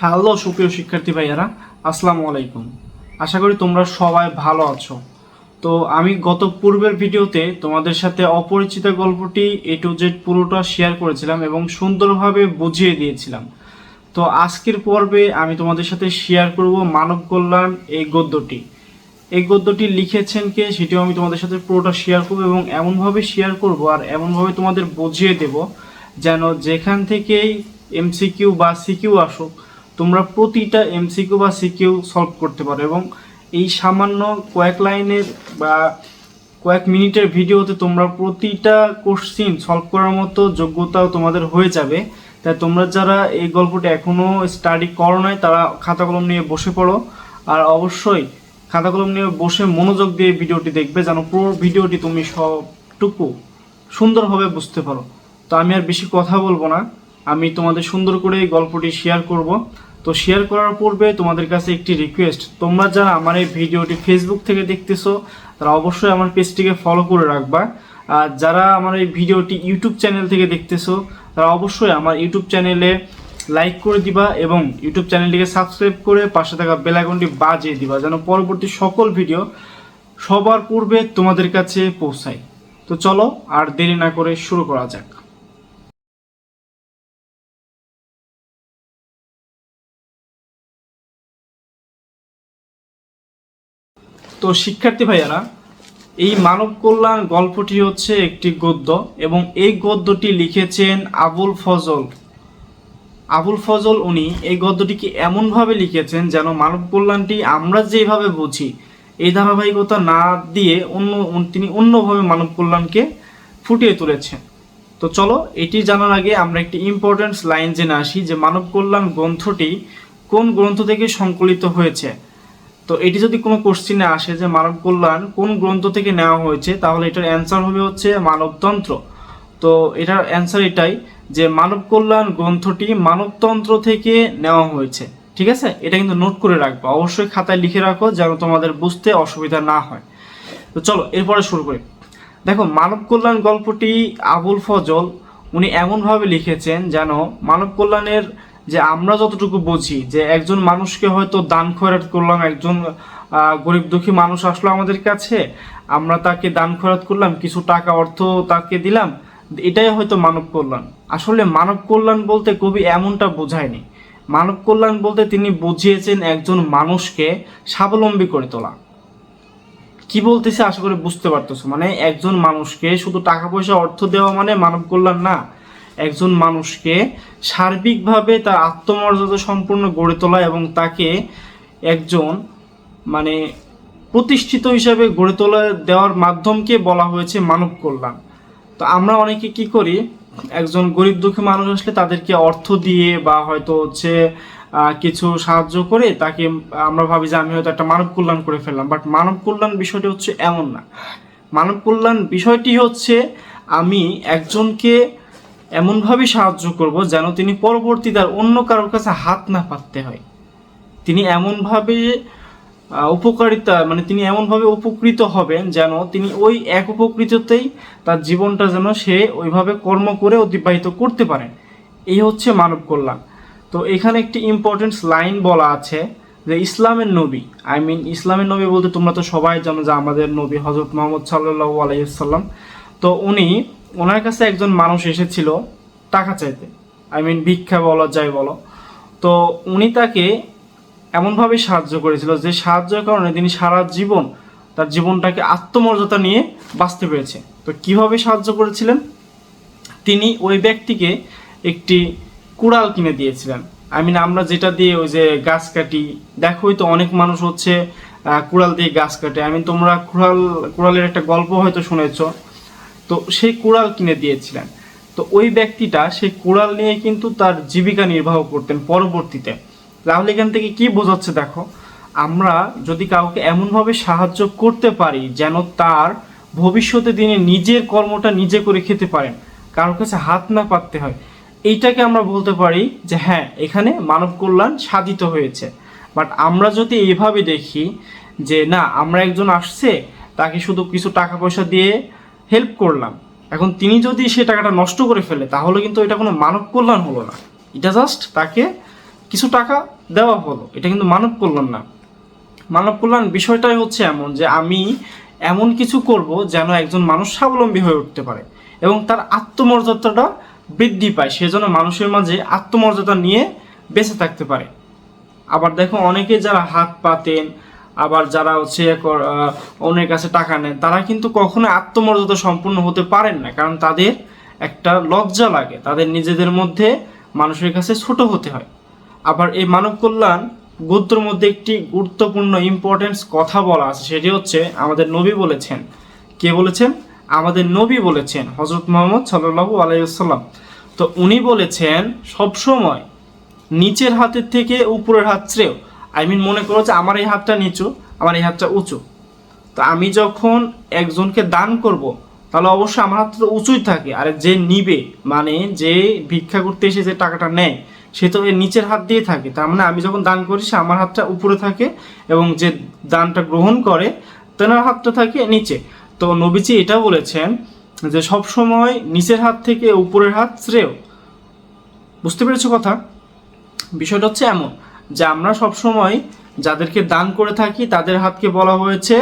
Hello সুপ্রিয় শিক্ষার্থী ভাইয়ারা, আসসালামু আলাইকুম। আশা করি তোমরা সবাই ভালো আছো। তো আমি গত পূর্বের ভিডিওতে তোমাদের সাথে অপরিচিত গল্পটি A to Z পুরোটা শেয়ার করেছিলাম এবং সুন্দরভাবে বুঝিয়ে দিয়েছিলাম। তো আজকের পর্বে আমি তোমাদের সাথে শেয়ার করব মানব কল্যাণ এই গদ্যটি লিখেছেন কে সেটিও আমি তোমাদের সাথে পুরোটা শেয়ার করব এবং এমনভাবে শেয়ার করব আর এমনভাবে তোমাদের বুঝিয়ে দেব যেন যেখান থেকেই এমসিকিউ বা সিকিউ আসুক তোমরা প্রতিটা এমসিকিউ বা সিকিউ সলভ করতে পারো এবং এই সামান্য কয়েক লাইনের বা কয়েক মিনিটের ভিডিওতে তোমরা প্রতিটা কোশ্চিন সলভ করার মতো যোগ্যতাও তোমাদের হয়ে যাবে। তাই তোমরা যারা এই গল্পটা এখনও স্টাডি করো নাই তারা খাতা কলম নিয়ে বসে পড়ো আর অবশ্যই খাতা কলম নিয়ে বসে মনোযোগ দিয়ে ভিডিওটি দেখবে যেন পুরো ভিডিওটি তুমি সবটুকু সুন্দরভাবে বুঝতে পারো। তো আমি আর বেশি কথা বলবো না, আমি তোমাদের সুন্দর করে এই গল্পটি শেয়ার করব। তো শেয়ার করার পূর্বে তোমাদের কাছে একটি রিকোয়েস্ট, তোমরা যারা আমার এই ভিডিওটি ফেসবুক থেকে দেখতেছো তারা অবশ্যই আমার পেজটিকে ফলো করে রাখবা। আর যারা আমার এই ভিডিওটি ইউটিউব চ্যানেল থেকে দেখতেছো তারা অবশ্যই আমার ইউটিউব চ্যানেলে লাইক করে দিবা এবং ইউটিউব চ্যানেলটিকে সাবস্ক্রাইব করে পাশে থাকা বেল আইকনটি বাজিয়ে দিবা যেন পরবর্তী সকল ভিডিও সবার পূর্বে তোমাদের কাছে পৌঁছায়। তো চলো আর দেরি না করে শুরু করা যাক। তো শিক্ষার্থী ভাইয়ারা, এই মানব কল্যাণ গল্পটি হচ্ছে একটি গদ্য এবং এই গদ্যটি লিখেছেন আবুল ফজল। উনি এই গদ্যটিকে এমনভাবে লিখেছেন যেন মানব কল্যাণটি আমরা যেভাবে বুঝি এই ধারাবাহিকতা না দিয়ে তিনি অন্যভাবে মানব কল্যাণকে ফুটিয়ে তুলেছেন। তো চলো এটি জানার আগে আমরা একটি ইম্পর্টেন্ট লাইন জেনে আসি যে মানব কল্যাণ গ্রন্থটি কোন গ্রন্থ থেকে সংকলিত হয়েছে। তো এটি যদি কোনো কোশ্চিনে আসে যে মানব কল্যাণ কোন গ্রন্থ থেকে নেওয়া হয়েছে তাহলে এটার অ্যান্সার হবে হচ্ছে মানবতন্ত্র। তো এটার অ্যান্সার এটাই যে মানব কল্যাণ গ্রন্থটি মানবতন্ত্র থেকে নেওয়া হয়েছে। ঠিক আছে, এটা কিন্তু নোট করে রাখবো, অবশ্যই খাতায় লিখে রাখো যেন তোমাদের বুঝতে অসুবিধা না হয়। তো চলো এরপরে শুরু করি। দেখো, মানব কল্যাণ গল্পটি আবুল ফজল উনি এমনভাবে লিখেছেন যেন মানব কল্যাণের যে আমরা যতটুকু বুঝি যে একজন মানুষকে হয়তো দান খয়রাত করলাম, একজন গরিব দুঃখী মানুষ আসলো আমাদের কাছে, আমরা তাকে দান খয়রাত করলাম, কিছু টাকা অর্থ তাকে দিলাম, এটাই হয়তো মানব কল্যাণ। আসলে মানব কল্যাণ বলতে কবি এমনটা বোঝায়নি। মানব কল্যাণ বলতে তিনি বুঝিয়েছেন একজন মানুষকে স্বাবলম্বী করে তোলা। কি বলতেছে আশা করি বুঝতে পারতেছো, মানে একজন মানুষকে শুধু টাকা পয়সা অর্থ দেওয়া মানে মানব কল্যাণ না, একজন মানুষকে সার্বিকভাবে তার আত্মমর্যাদা সম্পূর্ণ গড়ে তোলা এবং তাকে একজন মানে প্রতিষ্ঠিত হিসাবে গড়ে তোলা দেওয়ার মাধ্যমকে বলা হয়েছে মানব কল্যাণ। তো আমরা অনেকে কি করি, একজন গরিব দুঃখী মানুষ আসলে তাদেরকে অর্থ দিয়ে বা হয়তো হচ্ছে কিছু সাহায্য করে তাকে আমরা ভাবি যে আমি হয়তো একটা মানব কল্যাণ করে ফেললাম, বাট মানব কল্যাণ বিষয়টি হচ্ছে এমন না। মানব কল্যাণ বিষয়টি হচ্ছে আমি একজনকে এমনভাবে সাহায্য করব যেন তিনি পরবর্তীতে আর অন্য কারোর কাছে হাত না পাততে হয়। তিনি এমনভাবে তিনি এমনভাবে উপকৃত হবেন যেন তিনি ওই এক উপকৃততেই তার জীবনটা যেন সে ওইভাবে কর্ম করে অতিবাহিত করতে পারেন। এই হচ্ছে মানব কল্যাণ। তো এখানে একটি ইম্পর্টেন্ট লাইন বলা আছে যে ইসলামের নবী বলতে তোমরা তো সবাই জানো যে আমাদের নবী হযরত মুহাম্মদ সাল্লাল্লাহু আলাইহি ওয়াসাল্লাম। তো ওনার কাছে একজন মানুষ এসেছিল টাকা চাইতে, ভিক্ষা বলা যায় বলো। তো উনি তাকে এমনভাবে সাহায্য করেছিল যে সাহায্যের কারণে তিনি সারা জীবন তার জীবনটাকে আত্মমর্যাদা নিয়ে বাঁচতে পেরেছে। তো কিভাবে সাহায্য করেছিলেন, তিনি ওই ব্যক্তিকে একটি কুড়াল কিনে দিয়েছিলেন। আমরা যেটা দিয়ে ওই যে গাছ কাটি, দেখোই তো অনেক মানুষ হচ্ছে কুড়াল দিয়ে গাছ কাটে। তোমরা কুড়ালের একটা গল্প হয়তো শুনেছো। তো সেই কুড়াল কিনে দিয়েছিলেন। তো ওই ব্যক্তিটা সেই কুড়াল নিয়ে কিন্তু তার জীবিকা নির্বাহ করতেন পরবর্তীতে। তাহলে এখান থেকে কি বোঝাচ্ছে দেখো, আমরা যদি কাউকে এমনভাবে সাহায্য করতে পারি যেন তার ভবিষ্যতে তিনি নিজের কর্মটা নিজে করে খেতে পারেন, কারোর কাছে হাত না পাততে হয়, এইটাকে আমরা বলতে পারি যে হ্যাঁ এখানে মানব কল্যাণ সাধিত হয়েছে। বাট আমরা যদি এইভাবে দেখি যে না, আমরা একজন আসছে তাকে শুধু কিছু টাকা পয়সা দিয়ে হেল্প করলাম, এখন তিনি যদি সে টাকাটা নষ্ট করে ফেলে তাহলে কিন্তু এটা কোনো মানব কল্যাণ হলো না, এটা জাস্ট তাকে কিছু টাকা দেওয়া হলো, এটা কিন্তু মানব কল্যাণ না। মানব কল্যাণ বিষয়টাই হচ্ছে এমন যে আমি এমন কিছু করব যেন একজন মানুষ স্বাবলম্বী হয়ে উঠতে পারে এবং তার আত্মমর্যাদাটা বৃদ্ধি পায়, সেজন্য মানুষের মাঝে আত্মমর্যাদা নিয়ে বেঁচে থাকতে পারে। আবার দেখো অনেকে যারা হাত পাতেন, আবার যারা হচ্ছে অন্যের কাছে টাকা নেন, তারা কিন্তু কখনো আত্মমর্যাদা সম্পূর্ণ হতে পারেন না, কারণ তাদের একটা লজ্জা লাগে, তাদের নিজেদের মধ্যে মানুষের কাছে ছোট হতে হয়। আবার এই মানব কল্যাণ গদ্যের মধ্যে একটি গুরুত্বপূর্ণ ইম্পর্টেন্স কথা বলা আছে, সেটি হচ্ছে আমাদের নবী বলেছেন। কে বলেছেন? আমাদের নবী বলেছেন, হযরত মুহাম্মদ সাল্লাল্লাহু আলাইহি ওয়াসাল্লাম। তো উনি বলেছেন সবসময় নিচের হাতের থেকে উপরের হাত শ্রেয়। মনে করো যে আমার এই হাতটা নিচু, আমার এই হাতটা উঁচু, তো আমি যখন একজনকে দান করব তাহলে অবশ্যই আমার হাতটা তো উঁচুই থাকে, আর যে নিবে মানে যে ভিক্ষা করতে এসে যে টাকাটা নেয় সে তো এর নিচের হাত দিয়ে থাকে, তার মানে আমি যখন দান করি সে আমার হাতটা উপরে থাকে এবং যে দানটা গ্রহণ করে তেনার হাতটা থাকে নিচে। তো নবীজি এটা বলেছেন যে সব সময় নিচের হাত থেকে উপরের হাত শ্রেয়। বুঝতে পেরেছো কথা? বিষয়টা হচ্ছে এমন যে আমরা সব সময় যাদেরকে দান করে থাকি তাদের হাতকে বলা হয়েছে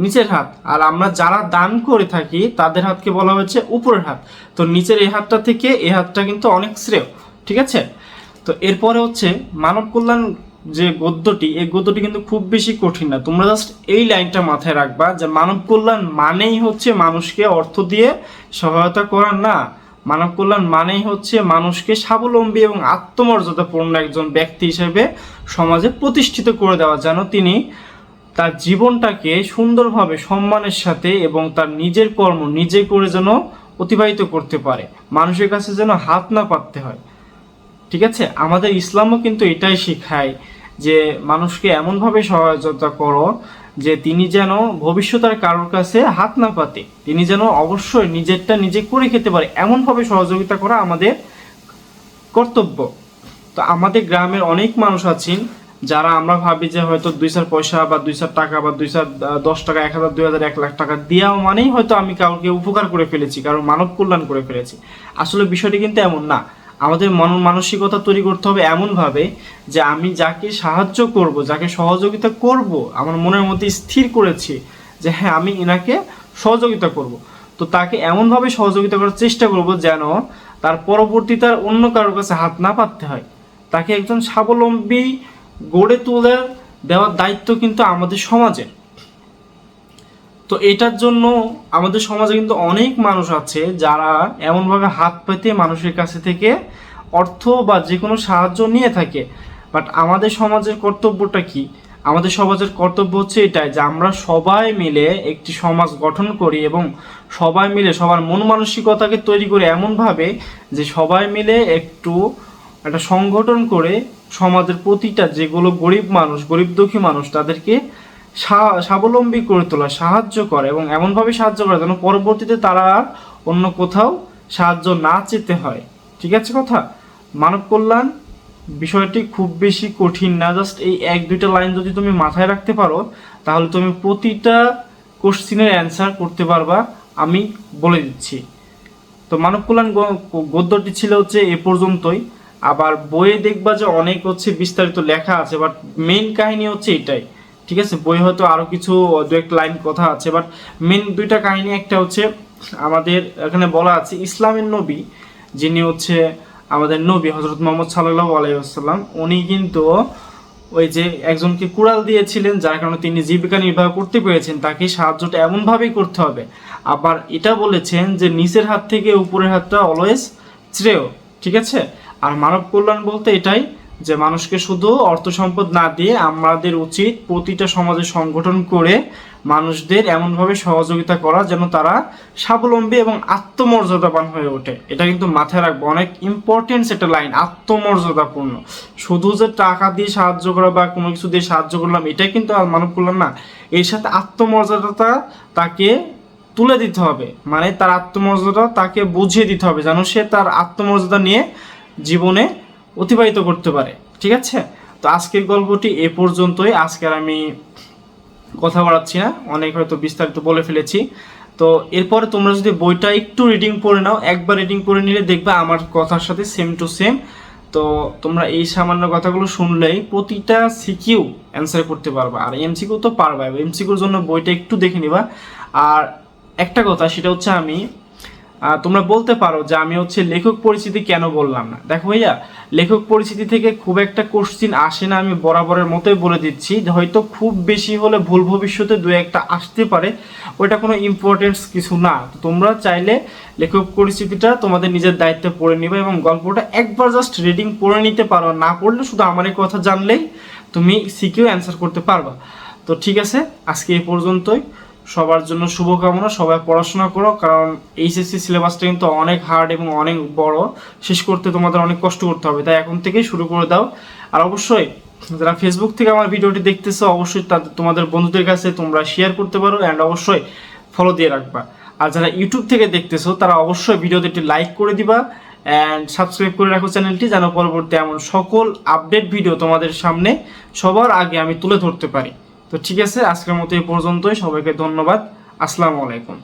নিচের হাত, আর আমরা যারা দান করে থাকি তাদের হাতকে বলা হয়েছে উপরের হাত। তো নিচের এই হাতটা থেকে এই হাতটা কিন্তু অনেক শ্রেয়, ঠিক আছে? তো এরপরে হচ্ছে মানব কল্যাণ যে গদ্যটি, এই গদ্যটি কিন্তু খুব বেশি কঠিন না, তোমরা জাস্ট এই লাইনটা মাথায় রাখবা যে মানব কল্যাণ মানেই হচ্ছে মানুষকে অর্থ দিয়ে সহায়তা করা না। মানব কল্যাণ মানেই হচ্ছে মানুষকে স্বাবলম্বী এবং আত্মমর্যাদাপূর্ণ একজন ব্যক্তি হিসেবে সমাজে প্রতিষ্ঠিত করে দেওয়া, যেন তিনি তার জীবনটাকে সুন্দরভাবে সম্মানের সাথে এবং তার নিজের কর্ম নিজে করে যেন অতিবাহিত করতে পারে, মানুষের কাছে যেন হাত না পাততে হয়। ঠিক আছে? আমাদের ইসলামও কিন্তু এটাই শেখায় যে মানুষকে এমনভাবে সহায়তা করো যে তিনি যেন ভবিষ্যতের কারোর কাছে হাত না পাতে, তিনি যেন অবশ্যই নিজেরটা নিজে করে খেতে পারে, এমনভাবে সহযোগিতা করা আমাদের কর্তব্য। তো আমাদের গ্রামের অনেক মানুষ আছেন যারা আমরা ভাবি যে হয়তো 2 পয়সা বা 2 টাকা বা 10 টাকা, 1000, 2000, 1 লাখ টাকা দেওয়া মানেই হয়তো আমি কাউকে উপকার করে ফেলেছি, কারণ মানব কল্যাণ করে ফেলেছি। আসলে বিষয়টি কিন্তু এমন না। আমাদের মানসিকতা তৈরি করতে হবে এমনভাবে যে আমি যাকে সাহায্য করব, যাকে সহযোগিতা করব, আমার মনের মধ্যে স্থির করেছি যে হ্যাঁ আমি এনাকে সহযোগিতা করব, তো তাকে এমনভাবে সহযোগিতা করার চেষ্টা করব যেন তার পরবর্তীতে আর অন্য কারোর কাছে হাত না পাততে হয়। তাকে একজন স্বাবলম্বী গড়ে তুলে দেওয়ার দায়িত্ব কিন্তু আমাদের সমাজের। তো এটার জন্য আমাদের সমাজে কিন্তু অনেক মানুষ আছে যারা এমনভাবে হাত পেতে মানুষের কাছে থেকে অর্থ বা যে কোনো সাহায্য নিয়ে থাকে। বাট আমাদের সমাজের কর্তব্যটা কি? আমাদের সমাজের কর্তব্য হচ্ছে এটাই যে আমরা সবাই মিলে একটি সমাজ গঠন করি এবং সবাই মিলে সবার মন মানসিকতাকে তৈরি করি এমনভাবে যে সবাই মিলে একটা সংগঠন করে সমাজের প্রতিটা যেগুলো গরিব মানুষ, গরিব দুঃখী মানুষ, তাদেরকে স্বাবলম্বী করে তোলা, সাহায্য করে এবং এমনভাবে সাহায্য করে যেন পরবর্তীতে তারা আর অন্য কোথাও সাহায্য না চেতে হয়। ঠিক আছে কথা? মানব কল্যাণ বিষয়টি খুব বেশি কঠিন না, জাস্ট এই 1-2টা লাইন যদি তুমি মাথায় রাখতে পারো তাহলে তুমি প্রতিটা কোশ্চিনের অ্যান্সার করতে পারবা, আমি বলে দিচ্ছি। তো মানব কল্যাণ গদ্যটি ছিল হচ্ছে এ পর্যন্তই। আবার বইয়ে দেখবা যে অনেক হচ্ছে বিস্তারিত লেখা আছে, বাট মেইন কাহিনী হচ্ছে এটাই। ঠিক আছে? বই হয়তো আরো কিছু 2-1 লাইন কথা আছে, বাট মেইন 2টা কাহিনী। একটা হচ্ছে আমাদের এখানে বলা আছে ইসলামের নবী যিনি হচ্ছে আমাদের নবী হযরত মুহাম্মদ সাল্লাল্লাহু আলাইহি ওয়াসাল্লাম, উনি কিন্তু ওই যে একজনকে কুড়াল দিয়েছিলেন, যার কারণে তিনি জীবিকা নির্বাহ করতে পেরেছেন, তাকে সাহায্যটা এমনভাবেই করতে হবে। আবার এটা বলেছেন যে নিচের হাত থেকে উপরের হাতটা অলওয়েজ শ্রেয়। ঠিক আছে? আর মানব কল্যাণ বলতে এটাই যে মানুষকে শুধু অর্থ সম্পদ না দিয়ে আমাদের উচিত প্রতিটা সমাজে সংগঠন করে মানুষদের এমনভাবে সহযোগিতা করা যেন তারা স্বাবলম্বী এবং আত্মমর্যাদাবান হয়ে ওঠে। এটা কিন্তু মাথায় রাখবো, অনেক ইম্পর্টেন্স একটা লাইন, আত্মমর্যাদাপূর্ণ। শুধু যে টাকা দিয়ে সাহায্য করা বা কোনো কিছু দিয়ে সাহায্য করলাম এটাই কিন্তু আর মানব কল্যাণ না, এর সাথে আত্মমর্যাদাটা তাকে তুলে দিতে হবে, মানে তার আত্মমর্যাদা তাকে বুঝিয়ে দিতে হবে যেন সে তার আত্মমর্যাদা নিয়ে জীবনে অতিবাহিত করতে পারে। ঠিক আছে? তো আজকের গল্পটি এ পর্যন্তই। আজকের আমি কথা বাড়াচ্ছি না, অনেক হয়তো বিস্তারিত বলে ফেলেছি। তো এরপরে তোমরা যদি বইটা একটু রিডিং পড়ে নাও, একবার রিডিং পড়ে নিলে দেখবে আমার কথার সাথে সেম টু সেম। তো তো তোমরা এই সামান্য কথাগুলো শুনলেই প্রতিটা সিকিউ অ্যান্সার করতে পারবা, আর এমসিকিউ তো পারবা। এমসিকিউর জন্য বইটা একটু দেখে নিবা। আর একটা কথা, সেটা হচ্ছে তোমরা বলতে পারো যে আমি হচ্ছে লেখক পরিচিতি কেন বললাম না। দেখো ভাইয়া, লেখক পরিচিতি থেকে খুব একটা কোশ্চিন আসে না, আমি বরাবরের মতোই বলে দিচ্ছি। হয়তো খুব বেশি হলে ভুল ভবিষ্যতে দু একটা আসতে পারে, ওইটা কোনো ইম্পর্টেন্স কিছু না। তো তোমরা চাইলে লেখক পরিচিতিটা তোমাদের নিজের দায়িত্বে পড়ে নিবে এবং গল্পটা একবার জাস্ট রিডিং পড়ে নিতে পারো, না পড়লে শুধু আমার এই কথা জানলেই তুমি সিকিউ অ্যান্সার করতে পারবা। তো ঠিক আছে, আজকে এই পর্যন্তই। সবার জন্য শুভকামনা, সবাই পড়াশোনা করো, কারণ এইচএসসি সিলেবাসটা কিন্তু অনেক হার্ড এবং অনেক বড়, শেষ করতে তোমাদের অনেক কষ্ট করতে হবে, তাই এখন থেকেই শুরু করে দাও। আর অবশ্যই যারা ফেসবুক থেকে আমার ভিডিওটি দেখতেছো, অবশ্যই তোমাদের বন্ধুদের কাছে তোমরা শেয়ার করতে পারো, অ্যান্ড অবশ্যই ফলো দিয়ে রাখবা। আর যারা ইউটিউব থেকে দেখতেছো, তারা অবশ্যই ভিডিওতে একটি লাইক করে দিবা অ্যান্ড সাবস্ক্রাইব করে রাখো চ্যানেলটি, যেন পরবর্তী এমন সকল আপডেট ভিডিও তোমাদের সামনে সবার আগে আমি তুলে ধরতে পারি। তো ঠিক আছে, আজকের মতো এই পর্যন্তই। সবাইকে ধন্যবাদ। আসসালামু আলাইকুম।